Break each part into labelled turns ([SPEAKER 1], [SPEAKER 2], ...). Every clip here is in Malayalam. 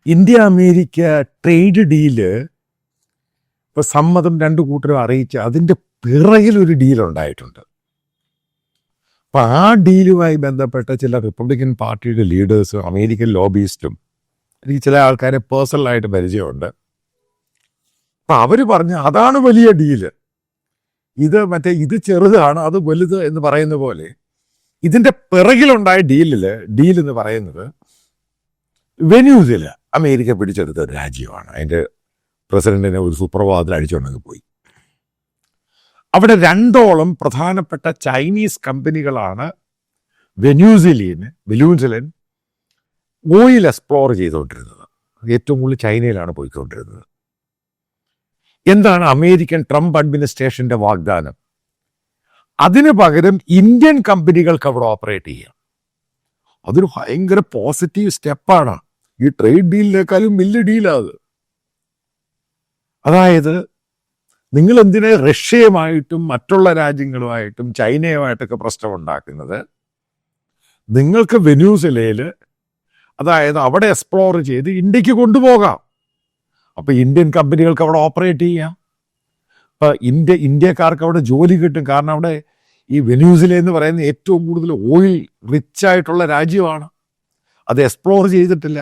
[SPEAKER 1] ഇന്ത്യ അമേരിക്ക ട്രേഡ് ഡീല് ഇപ്പൊ സമ്മതം രണ്ടു കൂട്ടരും അറിയിച്ച് അതിൻ്റെ പിറകിലൊരു ഡീൽ ഉണ്ടായിട്ടുണ്ട്. അപ്പൊ ആ ഡീലുമായി ബന്ധപ്പെട്ട ചില റിപ്പബ്ലിക്കൻ പാർട്ടിയുടെ ലീഡേഴ്സും അമേരിക്കൻ ലോബിയിസ്റ്റും എനിക്ക് ചില ആൾക്കാരെ പേഴ്സണലായിട്ട് പരിചയമുണ്ട്. അപ്പൊ അവര് പറഞ്ഞ അതാണ് വലിയ ഡീല്, ഇത് ചെറുതാണ് അത് വലുത് എന്ന് പറയുന്ന പോലെ ഇതിന്റെ പിറകിലുണ്ടായ ഡീൽ എന്ന് പറയുന്നത് വെനൂസില് അമേരിക്ക പിടിച്ചെടുത്ത ഒരു രാജ്യമാണ്. അതിന്റെ പ്രസിഡന്റിനെ ഒരു സുപ്രഭാതത്തിൽ അടിച്ചുകൊണ്ടെങ്കിൽ പോയി. അവിടെ 2ഓളം പ്രധാനപ്പെട്ട ചൈനീസ് കമ്പനികളാണ് വെനൂസിലൻ ഓയിൽ എക്സ്പ്ലോർ ചെയ്തുകൊണ്ടിരുന്നത്. ഏറ്റവും കൂടുതൽ ചൈനയിലാണ് പോയിക്കൊണ്ടിരുന്നത്. എന്താണ് അമേരിക്കൻ ട്രംപ് അഡ്മിനിസ്ട്രേഷന്റെ വാഗ്ദാനം? അതിനു പകരം ഇന്ത്യൻ കമ്പനികൾക്ക് അവിടെ ഓപ്പറേറ്റ് ചെയ്യാം. അതൊരു ഭയങ്കര പോസിറ്റീവ് സ്റ്റെപ്പാണ്. ഈ ട്രേഡ് ഡീലിനേക്കാളും വലിയ ഡീലാത്. അതായത് നിങ്ങൾ എന്തിനെ റഷ്യയുമായിട്ടും മറ്റുള്ള രാജ്യങ്ങളുമായിട്ടും ചൈനയുമായിട്ടൊക്കെ പ്രശ്നം ഉണ്ടാക്കുന്നത്? നിങ്ങൾക്ക് വെനൂസിലയില് അതായത് അവിടെ എക്സ്പ്ലോർ ചെയ്ത് ഇന്ത്യക്ക് കൊണ്ടുപോകാം. അപ്പൊ ഇന്ത്യൻ കമ്പനികൾക്ക് അവിടെ ഓപ്പറേറ്റ് ചെയ്യാം. അപ്പൊ ഇന്ത്യക്കാർക്ക് അവിടെ ജോലി കിട്ടും. കാരണം അവിടെ ഈ വെനൂസില എന്ന് പറയുന്ന ഏറ്റവും കൂടുതൽ ഓയിൽ റിച്ച് ആയിട്ടുള്ള രാജ്യമാണ്. അത് എക്സ്പ്ലോർ ചെയ്തിട്ടില്ല.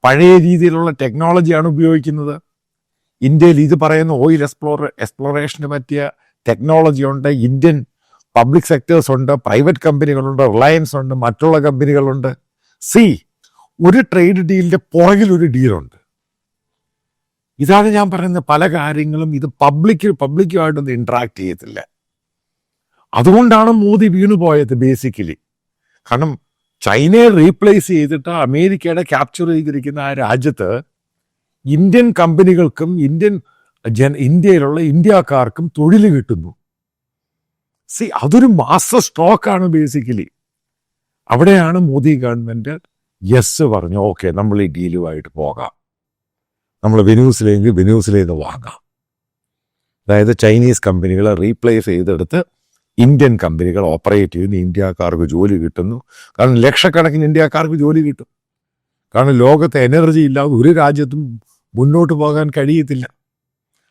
[SPEAKER 1] പഴയ രീതിയിലുള്ള ടെക്നോളജിയാണ് ഉപയോഗിക്കുന്നത്. ഇന്ത്യയിൽ ഇത് പറയുന്ന ഓയിൽ എക്സ്പ്ലോറേഷന് പറ്റിയ ടെക്നോളജി ഉണ്ട്. ഇന്ത്യൻ പബ്ലിക് സെക്ടേഴ്സ് ഉണ്ട്, പ്രൈവറ്റ് കമ്പനികളുണ്ട്, റിലയൻസ് ഉണ്ട്, മറ്റുള്ള കമ്പനികളുണ്ട്. ഒരു ട്രേഡ് ഡീലിന്റെ പുറകിൽ ഒരു ഡീലുണ്ട്. ഇതാണ് ഞാൻ പറയുന്നത്. പല കാര്യങ്ങളും ഇത് പബ്ലിക്കുമായിട്ടൊന്നും ഇന്ററാക്ട് ചെയ്യത്തില്ല. അതുകൊണ്ടാണ് മോദി വീണുപോയത് ബേസിക്കലി. കാരണം ചൈനയെ റീപ്ലേസ് ചെയ്തിട്ട് അമേരിക്കയുടെ ക്യാപ്ചർ ചെയ്തിരിക്കുന്ന ആ രാജ്യത്ത് ഇന്ത്യൻ കമ്പനികൾക്കും ഇന്ത്യയിലുള്ള ഇന്ത്യക്കാർക്കും തൊഴിൽ കിട്ടുന്നു. അതൊരു മാസ്റ്റർ സ്ട്രോക്കാണ് ബേസിക്കലി. അവിടെയാണ് മോദി ഗവൺമെന്റ് യെസ് പറഞ്ഞു, ഓക്കെ നമ്മൾ ഈ ഡീലുമായിട്ട് പോകാം, നമ്മൾ വെനൂസിലേക്ക് വാങ്ങാം. അതായത് ചൈനീസ് കമ്പനികളെ റീപ്ലേസ് ചെയ്തെടുത്ത് ഇന്ത്യൻ കമ്പനികൾ ഓപ്പറേറ്റ് ചെയ്യുന്നു, ഇന്ത്യക്കാർക്ക് ജോലി കിട്ടുന്നു. കാരണം ലക്ഷക്കണക്കിന് ഇന്ത്യക്കാർക്ക് ജോലി കിട്ടും. കാരണം ലോകത്തെ എനർജി ഇല്ലാതെ ഒരു രാജ്യത്തും മുന്നോട്ട് പോകാൻ കഴിയത്തില്ല.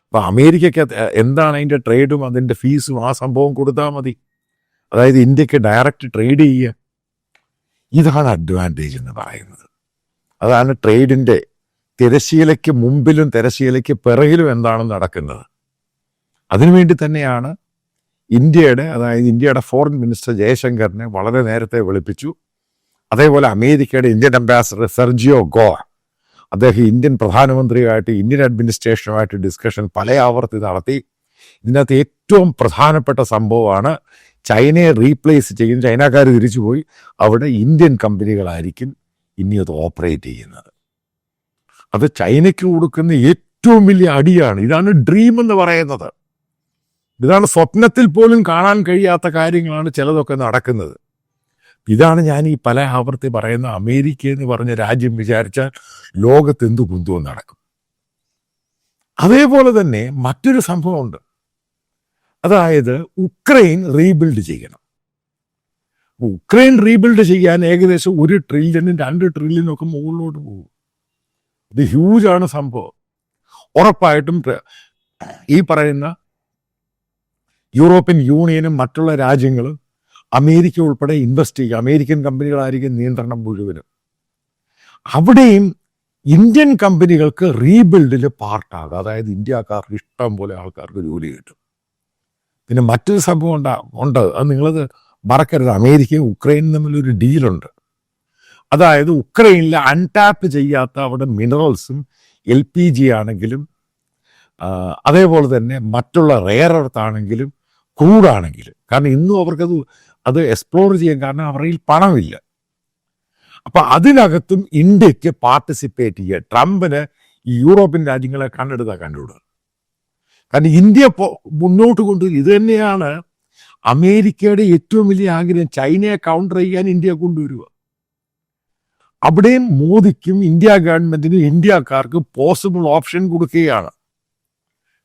[SPEAKER 1] അപ്പൊ അമേരിക്കയ്ക്ക് എന്താണ് അതിൻ്റെ ട്രേഡും അതിൻ്റെ ഫീസും ആ സംഭവം കൊടുത്താൽ മതി. അതായത് ഇന്ത്യക്ക് ഡയറക്റ്റ് ട്രേഡ് ചെയ്യുക. ഇതാണ് അഡ്വാൻറ്റേജ് എന്ന് പറയുന്നത്. അതാണ് ട്രേഡിൻ്റെ തിരശ്ശീലയ്ക്ക് മുമ്പിലും തിരശ്ശീലയ്ക്ക് പിറകിലും എന്താണ് നടക്കുന്നത്. അതിനുവേണ്ടി തന്നെയാണ് ഇന്ത്യയുടെ ഫോറിൻ മിനിസ്റ്റർ ജയശങ്കറിനെ വളരെ നേരത്തെ വിളിപ്പിച്ചു. അതേപോലെ അമേരിക്കയുടെ ഇന്ത്യൻ അംബാസഡർ സെർജിയോ ഗോർ, അദ്ദേഹം ഇന്ത്യൻ പ്രധാനമന്ത്രിയുമായിട്ട് ഇന്ത്യൻ അഡ്മിനിസ്ട്രേഷനുമായിട്ട് ഡിസ്കഷൻ പല ആവർത്തി നടത്തി. ഇതിനകത്ത് ഏറ്റവും പ്രധാനപ്പെട്ട സംഭവമാണ് ചൈനയെ റീപ്ലേസ് ചെയ്യും. ചൈനക്കാർ തിരിച്ചുപോയി അവിടെ ഇന്ത്യൻ കമ്പനികളായിരിക്കും ഇനി അത് ഓപ്പറേറ്റ് ചെയ്യുന്നത്. അത് ചൈനയ്ക്ക് കൊടുക്കുന്ന ഏറ്റവും വലിയ അടിയാണ്. ഇതാണ് ഡ്രീം എന്ന് പറയുന്നത്. ഇതാണ് സ്വപ്നത്തിൽ പോലും കാണാൻ കഴിയാത്ത കാര്യങ്ങളാണ് ചിലതൊക്കെ നടക്കുന്നത്. ഇതാണ് ഞാൻ ഈ പല ആവർത്തി പറയുന്ന അമേരിക്ക എന്ന് പറഞ്ഞ രാജ്യം വിചാരിച്ചാൽ ലോകത്ത് എന്തു കുന്തവും നടക്കും. അതേപോലെ തന്നെ മറ്റൊരു സംഭവമുണ്ട്. അതായത് ഉക്രൈൻ റീബിൽഡ് ചെയ്യണം. ഉക്രൈൻ റീബിൽഡ് ചെയ്യാൻ ഏകദേശം 1 ട്രില്യനും 2 ട്രില്യനും ഒക്കെ മുകളിലോട്ട് പോകും. ഇത് ഹ്യൂജാണ് സംഭവം. ഉറപ്പായിട്ടും ഈ പറയുന്ന യൂറോപ്യൻ യൂണിയനും മറ്റുള്ള രാജ്യങ്ങളും അമേരിക്ക ഉൾപ്പെടെ ഇൻവെസ്റ്റ് ചെയ്യുക. അമേരിക്കൻ കമ്പനികളായിരിക്കും നിയന്ത്രണം മുഴുവനും. അവിടെയും ഇന്ത്യൻ കമ്പനികൾക്ക് റീബിൽഡിൽ പാർട്ടാകുക. അതായത് ഇന്ത്യക്കാർക്ക് ഇഷ്ടം പോലെ ആൾക്കാർക്ക് ജോലി കിട്ടും. പിന്നെ മറ്റൊരു സംഭവം ഉണ്ട്, അത് നിങ്ങളത് മറക്കരുത്. അമേരിക്കയും ഉക്രൈനും തമ്മിലൊരു ഡീലുണ്ട്. അതായത് ഉക്രൈനിൽ അൺടാപ്പ് ചെയ്യാത്ത അവിടെ മിനറൽസും LPG ആണെങ്കിലും അതേപോലെ തന്നെ മറ്റുള്ള റെയർ എർത്ത് ആണെങ്കിലും ക്രൂഡാണെങ്കിലും, കാരണം ഇന്നും അത് എക്സ്പ്ലോർ ചെയ്യാൻ കാരണം അവരുടെ പണമില്ല. അപ്പൊ അതിനകത്തും ഇന്ത്യക്ക് പാർട്ടിസിപ്പേറ്റ് ചെയ്യുക. ട്രംപിന് ഈ യൂറോപ്യൻ രാജ്യങ്ങളെ കണ്ടുവിടുക. കാരണം ഇന്ത്യ മുന്നോട്ട് കൊണ്ടുവരും. ഇത് തന്നെയാണ് അമേരിക്കയുടെ ഏറ്റവും വലിയ ആഗ്രഹം. ചൈനയെ കൗണ്ടർ ചെയ്യാൻ ഇന്ത്യ കൊണ്ടുവരിക. അവിടെയും മോദിക്കും ഇന്ത്യ ഗവൺമെന്റിനും ഇന്ത്യക്കാർക്ക് പോസിബിൾ ഓപ്ഷൻ കൊടുക്കുകയാണ്.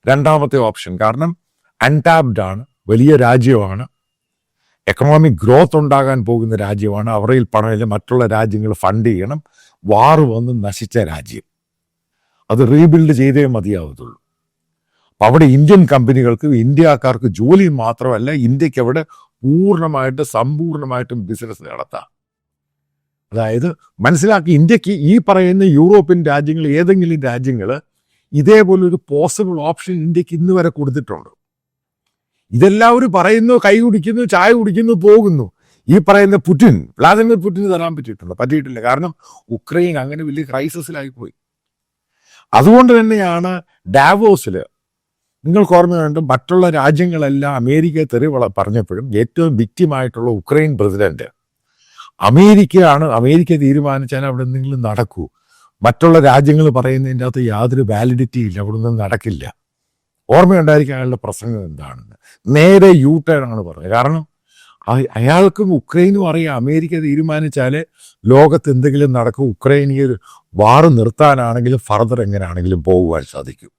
[SPEAKER 1] രണ്ടാമത്തെ ഓപ്ഷൻ. കാരണം അൺടാപ്ഡ് ആണ്, വലിയ രാജ്യമാണ്. എക്കണോമിക് ഗ്രോത്ത് ഉണ്ടാകാൻ പോകുന്ന രാജ്യമാണ്. അവരിൽ പണമില്ല, മറ്റുള്ള രാജ്യങ്ങൾ ഫണ്ട് ചെയ്യണം. വാറ് വന്ന് നശിച്ച രാജ്യം, അത് റീബിൽഡ് ചെയ്തേ മതിയാവത്തുള്ളൂ. അപ്പം അവിടെ ഇന്ത്യൻ കമ്പനികൾക്ക്, ഇന്ത്യക്കാർക്ക് ജോലി മാത്രമല്ല, ഇന്ത്യക്ക് അവിടെ സമ്പൂർണ്ണമായിട്ടും ബിസിനസ് നടത്താം. അതായത് മനസ്സിലാക്കി, ഇന്ത്യക്ക് ഈ പറയുന്ന യൂറോപ്യൻ രാജ്യങ്ങൾ, ഏതെങ്കിലും രാജ്യങ്ങൾ ഇതേപോലെ ഒരു പോസിബിൾ ഓപ്ഷൻ ഇന്ത്യക്ക് ഇന്ന് വരെ കൊടുത്തിട്ടുണ്ട്. ഇതെല്ലാവരും പറയുന്നു, കൈ കുടിക്കുന്നു, ചായ കുടിക്കുന്നു, പോകുന്നു. ഈ പറയുന്ന വ്ളാദിമിർ പുടിന് തരാൻ പറ്റിയിട്ടില്ല. കാരണം ഉക്രൈൻ അങ്ങനെ വലിയ ക്രൈസിസിലായിപ്പോയി. അതുകൊണ്ട് തന്നെയാണ് ഡാവോസിൽ നിങ്ങൾക്ക് ഓർമ്മയുണ്ട്, മറ്റുള്ള രാജ്യങ്ങളെല്ലാം അമേരിക്ക തെറി പറഞ്ഞപ്പോഴും ഏറ്റവും വിക്റ്റിമായിട്ടുള്ള ഉക്രൈൻ പ്രസിഡന്റ് അമേരിക്ക തീരുമാനിച്ചാൽ അവിടെ എന്തെങ്കിലും നടക്കൂ. മറ്റുള്ള രാജ്യങ്ങൾ പറയുന്നതിൻ്റെ അകത്ത് യാതൊരു വാലിഡിറ്റി ഇല്ല, അവിടെ ഒന്നും നടക്കില്ല. ഓർമ്മയുണ്ടായിരിക്കും അയാളുടെ പ്രസംഗം എന്താണെന്ന്. നേരെ യു-ടേൺ ആണ് പറഞ്ഞത്. കാരണം അയാൾക്കും ഉക്രൈനും അറിയാം, അമേരിക്ക തീരുമാനിച്ചാൽ ലോകത്ത് എന്തെങ്കിലും നടക്കും. ഉക്രൈനിൽ വാറ് നിർത്താനാണെങ്കിലും ഫർദർ എങ്ങനെയാണെങ്കിലും പോകുവാൻ സാധിക്കും.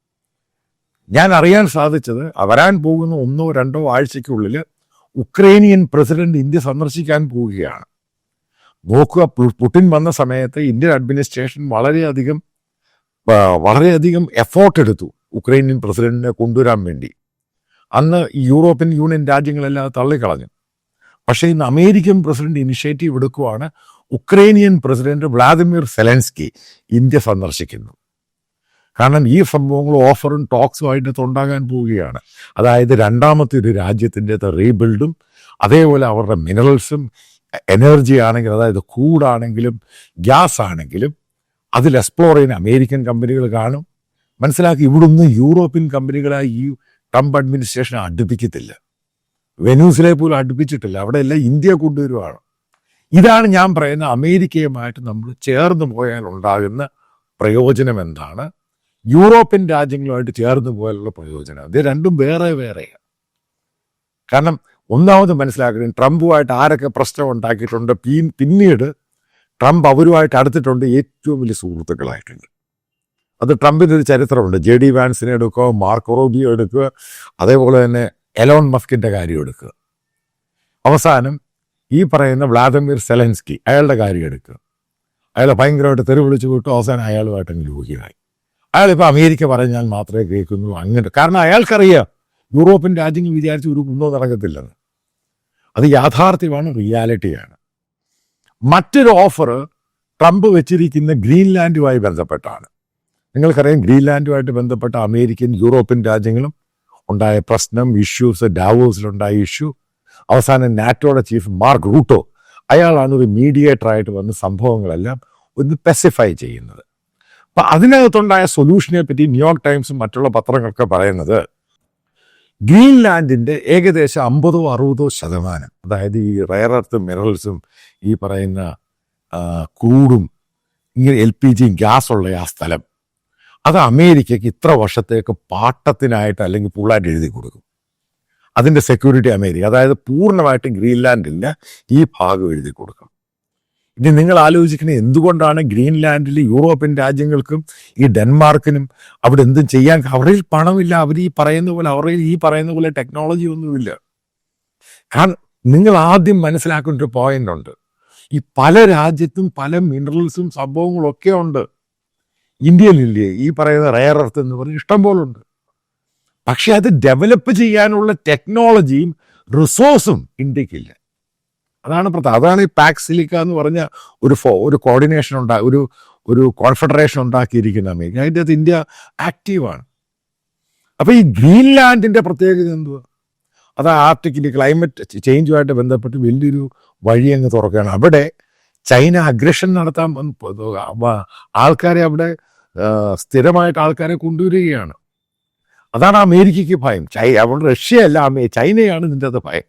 [SPEAKER 1] ഞാൻ അറിയാൻ സാധിച്ചത്, വരാൻ പോകുന്ന 1-2 ആഴ്ചയ്ക്കുള്ളിൽ ഉക്രൈനിയൻ പ്രസിഡന്റ് ഇന്ത്യ സന്ദർശിക്കാൻ പോവുകയാണ്. നോക്കുക, പുടിൻ വന്ന സമയത്ത് ഇന്ത്യൻ അഡ്മിനിസ്ട്രേഷൻ വളരെയധികം എഫോർട്ട് എടുത്തു ഉക്രൈനിയൻ പ്രസിഡന്റിനെ കൊണ്ടുവരാൻ വേണ്ടി. അന്ന് ഈ യൂറോപ്യൻ യൂണിയൻ രാജ്യങ്ങളെല്ലാം തള്ളിക്കളഞ്ഞു. പക്ഷേ ഇന്ന് അമേരിക്കൻ പ്രസിഡന്റ് ഇനിഷ്യേറ്റീവ് എടുക്കുവാണ്. Ukrainian president Volodymyr Zelensky India സന്ദർശിക്കുന്നു. കാരണം ഈ സംഭവങ്ങൾ ഓഫറും ടോക്സുമായിട്ട് ഉണ്ടാകാൻ പോവുകയാണ്. അതായത് രണ്ടാമത്തെ ഒരു രാജ്യത്തിൻ്റെ റീബിൽഡും, അതേപോലെ അവരുടെ മിനറൽസും, എനർജി ആണെങ്കിലും, അതായത് ക്രൂഡാണെങ്കിലും ഗ്യാസ് ആണെങ്കിലും അതിൽ എക്സ്പ്ലോർ ചെയ്യുന്ന അമേരിക്കൻ കമ്പനികൾ കാണും. മനസ്സിലാക്കി, ഇവിടുന്ന് യൂറോപ്യൻ കമ്പനികളായി ഈ ട്രംപ് അഡ്മിനിസ്ട്രേഷൻ അടുപ്പിക്കത്തില്ല. വെനൂസിലെ പോലും അടുപ്പിച്ചിട്ടില്ല. അവിടെ എല്ലാം ഇന്ത്യ കൊണ്ടുവരുവാണ്. ഇതാണ് ഞാൻ പറയുന്ന, അമേരിക്കയുമായിട്ട് നമ്മൾ ചേർന്ന് പോയാൽ ഉണ്ടാകുന്ന പ്രയോജനം എന്താണ്, യൂറോപ്യൻ രാജ്യങ്ങളുമായിട്ട് ചേർന്ന് പോയാലുള്ള പ്രയോജനം. ഇത് രണ്ടും വേറെ വേറെയാണ്. കാരണം ഒന്നാമത് മനസ്സിലാക്കണം, ട്രംപുമായിട്ട് ആരൊക്കെ പ്രശ്നം ഉണ്ടാക്കിയിട്ടുണ്ട്, പിന്നീട് ട്രംപ് അവരുമായിട്ട് അടുത്തിട്ടുണ്ട്, ഏറ്റവും വലിയ സുഹൃത്തുക്കളായിട്ടുണ്ട്. അത് ട്രംപിൻ്റെ ഒരു ചരിത്രമുണ്ട്. JD വാൻസിനെ എടുക്കുക, മാർക്കോ റൂബിയോ എടുക്കുക, അതേപോലെ തന്നെ എലോൺ മസ്കിൻ്റെ കാര്യം എടുക്കുക. അവസാനം ഈ പറയുന്ന വ്ളാദിമിർ സെലൻസ്കി, അയാളുടെ കാര്യം എടുക്കുക. അയാളെ ഭയങ്കരമായിട്ട് തെറി വിളിച്ചു വിട്ടു. അവസാനം അയാളുമായിട്ടങ്ങ് രോഗിയായി. അയാളിപ്പോൾ അമേരിക്ക പറഞ്ഞാൽ മാത്രമേ കേൾക്കുന്നുള്ളൂ. അങ്ങനെ, കാരണം അയാൾക്കറിയാം യൂറോപ്യൻ രാജ്യങ്ങൾ വിചാരിച്ച് ഒരു കുന്നോ നടക്കത്തില്ലെന്ന്. അത് യാഥാർത്ഥ്യമാണ്, റിയാലിറ്റിയാണ്. മറ്റൊരു ഓഫർ ട്രംപ് വെച്ചിരിക്കുന്ന ഗ്രീൻലാൻഡുമായി ബന്ധപ്പെട്ടാണ്. നിങ്ങൾക്കറിയാം, ഗ്രീൻലാൻഡുമായിട്ട് ബന്ധപ്പെട്ട അമേരിക്കൻ യൂറോപ്യൻ രാജ്യങ്ങളും ഉണ്ടായ പ്രശ്നം, ഇഷ്യൂസ്, ഡാവോസിലുണ്ടായ ഇഷ്യൂ. അവസാനം നാറ്റോയുടെ ചീഫ് മാർക്ക് റൂട്ടോ, അയാളാണ് ഒരു മീഡിയേറ്ററായിട്ട് വന്ന് സംഭവങ്ങളെല്ലാം ഒന്ന് സ്പെസിഫൈ ചെയ്യുന്നത്. അപ്പം അതിനകത്തുണ്ടായ സൊല്യൂഷനെ പറ്റി ന്യൂയോർക്ക് ടൈംസും മറ്റുള്ള പത്രങ്ങളൊക്കെ പറയുന്നത്, ഗ്രീൻലാൻഡിൻ്റെ ഏകദേശം 50-60%, അതായത് ഈ റയർ എർത്ത് മിനറൽസും ഈ പറയുന്ന ക്രൂഡും ഇങ്ങനെ LPGയും ഗ്യാസുള്ള ആ സ്ഥലം, അത് അമേരിക്കയ്ക്ക് ഇത്ര വർഷത്തേക്ക് പാട്ടത്തിനായിട്ട് അല്ലെങ്കിൽ ഫുള്ളായിട്ട് എഴുതി കൊടുക്കും. അതിൻ്റെ സെക്യൂരിറ്റി അമേരിക്ക, അതായത് പൂർണ്ണമായിട്ടും ഗ്രീൻലാൻഡിൻ്റെ ഈ ഭാഗം എഴുതി കൊടുക്കും. ഇനി നിങ്ങൾ ആലോചിക്കണേ, എന്തുകൊണ്ടാണ് ഗ്രീൻലാൻഡിൽ യൂറോപ്യൻ രാജ്യങ്ങൾക്കും ഈ ഡെൻമാർക്കിനും അവിടെ എന്തും ചെയ്യാൻ? അവരിൽ പണമില്ല, അവർ ഈ പറയുന്ന പോലെ ടെക്നോളജി ഒന്നുമില്ല. കാരണം നിങ്ങൾ ആദ്യം മനസ്സിലാക്കേണ്ട ഒരു പോയിന്റ് ഉണ്ട്, ഈ പല രാജ്യത്തും പല മിനറൽസും സംഭവങ്ങളൊക്കെ ഉണ്ട്. ഇന്ത്യയിലില്ലേ ഈ പറയുന്ന റയർ എർത്ത് എന്ന് പറഞ്ഞ് ഇഷ്ടം പോലെ ഉണ്ട്. പക്ഷെ അത് ഡെവലപ്പ് ചെയ്യാനുള്ള ടെക്നോളജിയും റിസോഴ്സും ഇന്ത്യക്കില്ല. അതാണ് ഈ പാക് സിലിക്ക എന്ന് പറഞ്ഞ ഒരു കോർഡിനേഷൻ ഒരു കോൺഫെഡറേഷൻ ഉണ്ടാക്കിയിരിക്കുന്ന അമേരിക്ക. അതിൻ്റെ അകത്ത് ഇന്ത്യ ആക്റ്റീവാണ്. അപ്പോൾ ഈ ഗ്രീൻലാൻഡിൻ്റെ പ്രത്യേകത എന്തുവാ? അത് ആർട്ടിക്കിൽ ക്ലൈമറ്റ് ചേഞ്ചുമായിട്ട് ബന്ധപ്പെട്ട് വലിയൊരു വഴി അങ്ങ് തുറക്കുകയാണ്. അവിടെ ചൈന അഗ്രഷൻ നടത്താൻ ആൾക്കാരെ അവിടെ സ്ഥിരമായിട്ട് ആൾക്കാരെ കൊണ്ടുവരികയാണ്. അതാണ് അമേരിക്കയ്ക്ക് ഭയം. അവിടെ റഷ്യയല്ല, ചൈനയാണ് ഇതിൻ്റെ അത് ഭയം.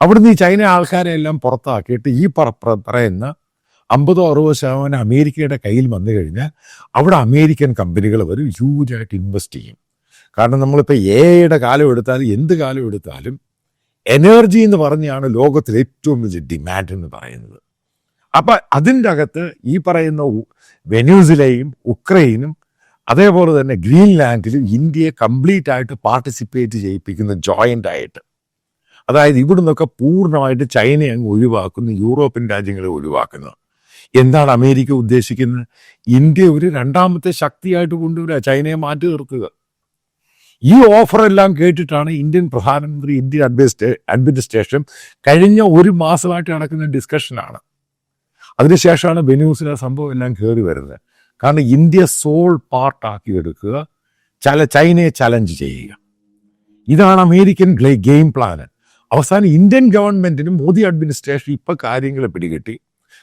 [SPEAKER 1] അവിടുന്ന് ഈ ചൈന ആൾക്കാരെ എല്ലാം പുറത്താക്കിയിട്ട് ഈ പറയുന്ന 50-60% അമേരിക്കയുടെ കയ്യിൽ വന്നു കഴിഞ്ഞാൽ അവിടെ അമേരിക്കൻ കമ്പനികൾ വരും, ഹ്യൂജായിട്ട് ഇൻവെസ്റ്റ് ചെയ്യും. കാരണം നമ്മളിപ്പോൾ AI കാലം എടുത്താലും എന്ത് കാലം എടുത്താലും എനർജി എന്ന് പറഞ്ഞാണ് ലോകത്തിലെ ഏറ്റവും വലിയ ഡിമാൻഡ് എന്ന് പറയുന്നത്. അപ്പം അതിൻ്റെ അകത്ത് ഈ പറയുന്ന വെനസ്വേലയും ഉക്രൈനും അതേപോലെ തന്നെ ഗ്രീൻലാൻഡിലും ഇന്ത്യയെ കംപ്ലീറ്റ് ആയിട്ട് പാർട്ടിസിപ്പേറ്റ് ചെയ്യിപ്പിക്കുന്ന ജോയിൻ്റ് ആയിട്ട്. അതായത് ഇവിടുന്നൊക്കെ പൂർണ്ണമായിട്ട് ചൈനയെ അങ്ങ് ഒഴിവാക്കുന്നു, യൂറോപ്യൻ രാജ്യങ്ങളെ ഒഴിവാക്കുന്നു. എന്താണ് അമേരിക്ക ഉദ്ദേശിക്കുന്നത്? ഇന്ത്യ ഒരു രണ്ടാമത്തെ ശക്തിയായിട്ട് കൊണ്ടുവരിക, ചൈനയെ മാറ്റി നിർത്തുക. ഈ ഓഫറെല്ലാം കേട്ടിട്ടാണ് ഇന്ത്യൻ പ്രധാനമന്ത്രി, ഇന്ത്യൻ അഡ്മിനിസ്ട്രേഷൻ കഴിഞ്ഞ ഒരു മാസമായിട്ട് നടക്കുന്ന ഡിസ്കഷനാണ്. അതിനുശേഷമാണ് വെനൂസിലെ സംഭവം എല്ലാം കയറി വരുന്നത്. കാരണം ഇന്ത്യ സോൾ പാർട്ടാക്കി എടുക്കുക, ചൈനയെ ചലഞ്ച് ചെയ്യുക. ഇതാണ് അമേരിക്കൻ ഗെയിം പ്ലാന്. അവസാനം ഇന്ത്യൻ ഗവൺമെന്റിനും മോദി അഡ്മിനിസ്ട്രേഷൻ ഇപ്പം കാര്യങ്ങൾ പിടികിട്ടി.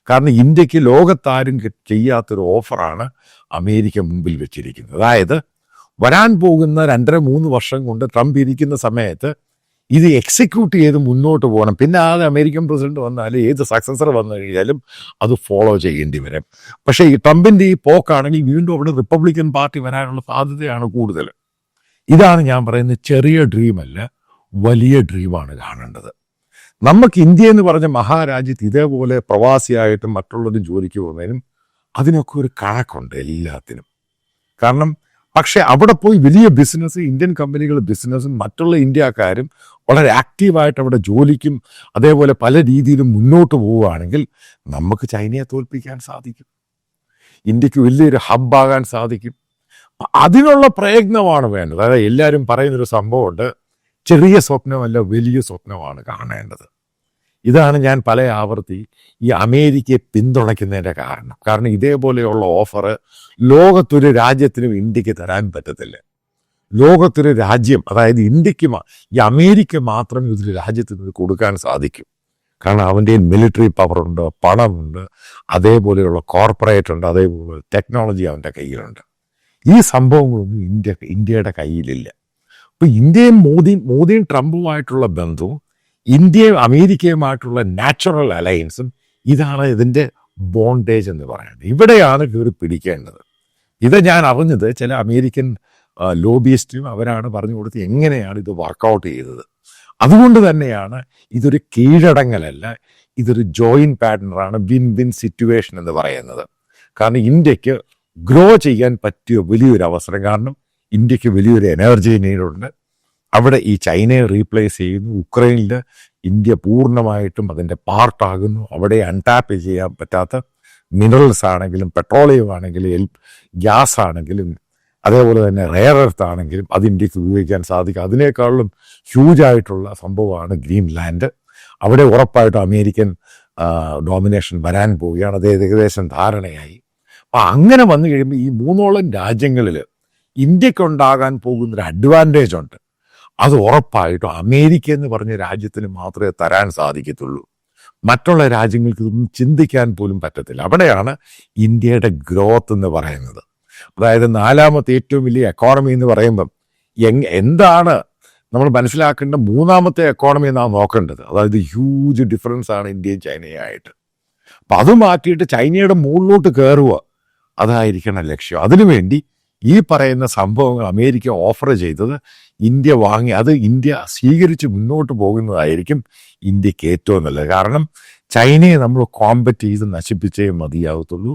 [SPEAKER 1] കാരണം ഇന്ത്യക്ക് ലോകത്താരും ചെയ്യാത്തൊരു ഓഫറാണ് അമേരിക്ക മുമ്പിൽ വെച്ചിരിക്കുന്നത്. അതായത് വരാൻ പോകുന്ന 2.5-3 വർഷം കൊണ്ട് ട്രംപ് ഇരിക്കുന്ന സമയത്ത് ഇത് എക്സിക്യൂട്ട് ചെയ്ത് മുന്നോട്ട് പോകണം. പിന്നെ അത് അമേരിക്കൻ പ്രസിഡന്റ് വന്നാലും ഏത് സക്സസർ വന്നു കഴിഞ്ഞാലും അത് ഫോളോ ചെയ്യേണ്ടി വരും. പക്ഷേ ഈ ട്രംപിന്റെ ഈ പോക്കാണെങ്കിൽ വീണ്ടും അവിടെ റിപ്പബ്ലിക്കൻ പാർട്ടി വരാനുള്ള സാധ്യതയാണ് കൂടുതൽ. ഇതാണ് ഞാൻ പറയുന്നത്, ചെറിയ ഡ്രീമല്ല, വലിയ ഡ്രീമാണ് കാണേണ്ടത്. നമുക്ക് ഇന്ത്യ എന്ന് പറഞ്ഞ മഹാരാജ്യത്ത് ഇതേപോലെ പ്രവാസിയായിട്ടും മറ്റുള്ളവരും ജോലിക്ക് പോകുന്നതിനും അതിനൊക്കെ ഒരു കണക്കുണ്ട് എല്ലാത്തിനും. കാരണം പക്ഷെ അവിടെ പോയി വലിയ ബിസിനസ്, ഇന്ത്യൻ കമ്പനികൾ ബിസിനസ്സും മറ്റുള്ള ഇന്ത്യക്കാരും വളരെ ആക്റ്റീവായിട്ട് അവിടെ ജോലിക്കും അതേപോലെ പല രീതിയിലും മുന്നോട്ട് പോവുകയാണെങ്കിൽ നമുക്ക് ചൈനയെ തോൽപ്പിക്കാൻ സാധിക്കും, ഇന്ത്യക്ക് വലിയൊരു ഹബ്ബാകാൻ സാധിക്കും. അതിനുള്ള പ്രയത്നമാണ് വേണ്ടത്. അതായത് എല്ലാവരും പറയുന്നൊരു സംഭവമുണ്ട്, ചെറിയ സ്വപ്നമല്ല വലിയ സ്വപ്നമാണ് കാണേണ്ടത്. ഇതാണ് ഞാൻ പല ആവർത്തി ഈ അമേരിക്കയെ പിന്തുണയ്ക്കുന്നതിൻ്റെ കാരണം. കാരണം ഇതേപോലെയുള്ള ഓഫർ ലോകത്തൊരു രാജ്യത്തിനും ഇന്ത്യക്ക് തരാൻ പറ്റത്തില്ല. ലോകത്തൊരു രാജ്യം, അതായത് ഇന്ത്യക്ക് ഈ അമേരിക്ക മാത്രം ഇതൊരു രാജ്യത്തിന് ഇത് കൊടുക്കാൻ സാധിക്കും. കാരണം അവൻ്റെ മിലിറ്ററി പവറുണ്ട്, പണമുണ്ട്, അതേപോലെയുള്ള കോർപ്പറേറ്റ് ഉണ്ട്, അതേപോലെ ടെക്നോളജി അവൻ്റെ കയ്യിലുണ്ട്. ഈ സംഭവങ്ങളൊന്നും ഇന്ത്യയുടെ കയ്യിലില്ല. അപ്പോൾ ഇന്ത്യയും മോദിയും ട്രംപുമായിട്ടുള്ള ബന്ധവും ഇന്ത്യയും അമേരിക്കയുമായിട്ടുള്ള നാച്ചുറൽ അലയൻസും ഇതാണ് ഇതിൻ്റെ ബോണ്ടേജ് എന്ന് പറയുന്നത്. ഇവിടെയാണ് കയറി പിടിക്കേണ്ടത്. ഇത് ഞാൻ അറിഞ്ഞത് ചില അമേരിക്കൻ ലോബിയിസ്റ്റും അവരാണ് പറഞ്ഞു കൊടുത്ത് എങ്ങനെയാണ് ഇത് വർക്കൗട്ട് ചെയ്തത്. അതുകൊണ്ട് തന്നെയാണ് ഇതൊരു കീഴടങ്ങലല്ല, ഇതൊരു ജോയിൻറ്റ് പാർട്ട്ണറാണ്, വിൻ വിൻ സിറ്റുവേഷൻ എന്ന് പറയുന്നത്. കാരണം ഇന്ത്യക്ക് ഗ്രോ ചെയ്യാൻ പറ്റിയ വലിയൊരു അവസരം. കാരണം ഇന്ത്യക്ക് വലിയൊരു എനർജി നീഡുണ്ട്. അവിടെ ഈ ചൈനയെ റീപ്ലേസ് ചെയ്യുന്നു. ഉക്രൈനിൽ ഇന്ത്യ പൂർണ്ണമായിട്ടും അതിൻ്റെ പാർട്ടാകുന്നു. അവിടെ അൺടാപ്പ് ചെയ്യാൻ പറ്റാത്ത മിനറൽസ് ആണെങ്കിലും പെട്രോളിയം ആണെങ്കിലും ഗ്യാസ് ആണെങ്കിലും അതേപോലെ തന്നെ റെയർ എർത്ത് ആണെങ്കിലും അത് ഇന്ത്യക്ക് ഉപയോഗിക്കാൻ സാധിക്കും. അതിനേക്കാളും ഹ്യൂജായിട്ടുള്ള സംഭവമാണ് ഗ്രീൻലാൻഡ്. അവിടെ ഉറപ്പായിട്ടും അമേരിക്കൻ ഡോമിനേഷൻ വരാൻ പോവുകയാണ്. അത് ഏകദേശം ധാരണയായി. അപ്പം അങ്ങനെ വന്നു കഴിയുമ്പോൾ ഈ 3ഓളം രാജ്യങ്ങളിൽ ഇന്ത്യക്കുണ്ടാകാൻ പോകുന്നൊരു അഡ്വാൻറ്റേജ് ഉണ്ട്. അത് ഉറപ്പായിട്ടും അമേരിക്ക എന്ന് പറഞ്ഞ രാജ്യത്തിന് മാത്രമേ തരാൻ സാധിക്കത്തുള്ളൂ. മറ്റുള്ള രാജ്യങ്ങൾക്ക് ഇതൊന്നും ചിന്തിക്കാൻ പോലും പറ്റത്തില്ല. അവിടെയാണ് ഇന്ത്യയുടെ ഗ്രോത്ത് എന്ന് പറയുന്നത്. അതായത് 4ാമത്തെ ഏറ്റവും വലിയ എക്കോണമി എന്ന് പറയുമ്പം എന്താണ് നമ്മൾ മനസ്സിലാക്കേണ്ട 3ാമത്തെ എക്കോണമി എന്നാണ് നോക്കേണ്ടത്. അതായത് ഹ്യൂജ് ഡിഫറൻസ് ആണ് ഇന്ത്യയും ചൈനയായിട്ട്. അപ്പം അത് മാറ്റിയിട്ട് ചൈനയുടെ മുകളിലോട്ട് കയറുക, അതായിരിക്കണം ലക്ഷ്യം. അതിനുവേണ്ടി ഈ പറയുന്ന സംഭവങ്ങൾ അമേരിക്ക ഓഫർ ചെയ്തത് ഇന്ത്യ വാങ്ങി, അത് ഇന്ത്യ സ്വീകരിച്ച് മുന്നോട്ട് പോകുന്നതായിരിക്കും ഇന്ത്യക്ക് ഏറ്റവും നല്ലത്. കാരണം ചൈനയെ നമ്മൾ കോമ്പറ്റ് ചെയ്ത് നശിപ്പിച്ചേ മതിയാവത്തുള്ളൂ.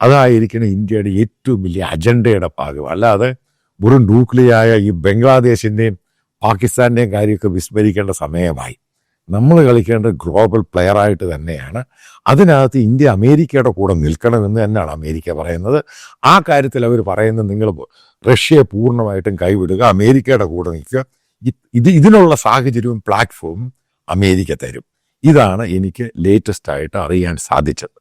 [SPEAKER 1] അതായിരിക്കണം ഇന്ത്യയുടെ ഏറ്റവും വലിയ അജണ്ടയുടെ ഭാഗം. അല്ലാതെ ഒരു ന്യൂക്ലിയായ ഈ ബംഗ്ലാദേശിൻ്റെയും പാകിസ്ഥാൻ്റെയും കാര്യമൊക്കെ വിസ്മരിക്കേണ്ട സമയമായി. നമ്മൾ കളിക്കേണ്ട ഗ്ലോബൽ പ്ലെയറായിട്ട് തന്നെയാണ്. അതിനകത്ത് ഇന്ത്യ അമേരിക്കയുടെ കൂടെ നിൽക്കണമെന്ന് തന്നെയാണ് അമേരിക്ക പറയുന്നത്. ആ കാര്യത്തിൽ അവർ പറയുന്നത് നിങ്ങൾ റഷ്യയെ പൂർണ്ണമായിട്ടും കൈവിടുക, അമേരിക്കയുടെ കൂടെ നിൽക്കുക. ഇതിനുള്ള സാഹചര്യവും പ്ലാറ്റ്ഫോമും അമേരിക്ക തരും. ഇതാണ് എനിക്ക് ലേറ്റസ്റ്റ് ആയിട്ട് അറിയാൻ സാധിച്ചത്.